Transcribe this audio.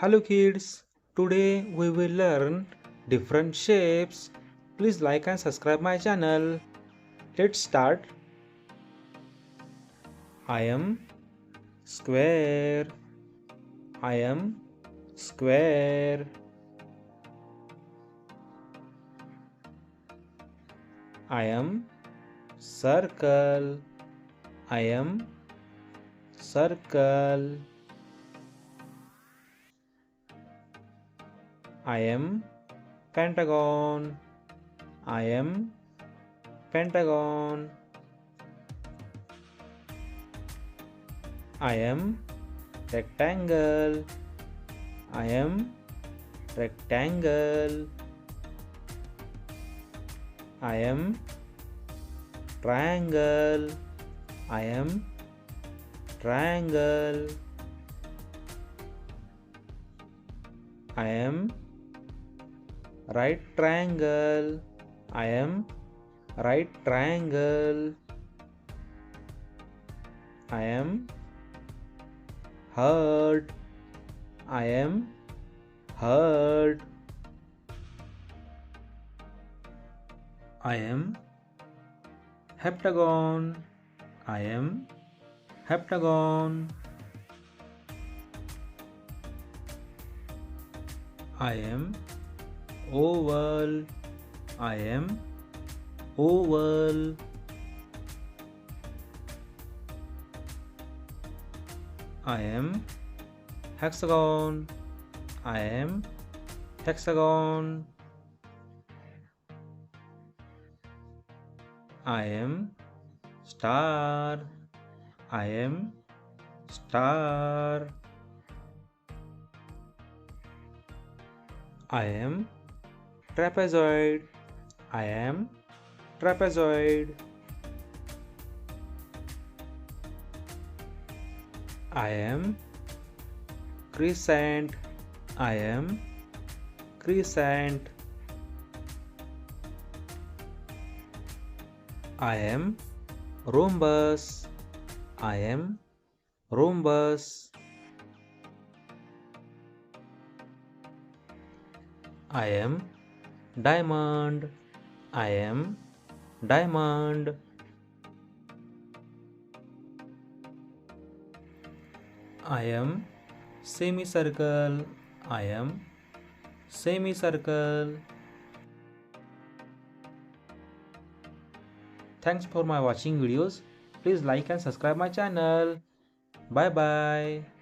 Hello kids, today we will learn different shapes. Please like and subscribe my channel. Let's start. I am square. I am square. I am circle. I am circle. I am pentagon. I am pentagon. I am rectangle. I am rectangle. I am triangle. I am triangle. I am right triangle. I am right triangle. I am heart. I am heart. I am heptagon. I am heptagon. I am oval. I am oval. I am hexagon. I am hexagon. I am star. I am star. I am trapezoid. I am trapezoid. I am crescent. I am crescent. I am rhombus. I am rhombus. I am diamond. I am diamond. I am semicircle. I am semicircle. Thanks for my watching videos. Please like and subscribe my channel. Bye bye.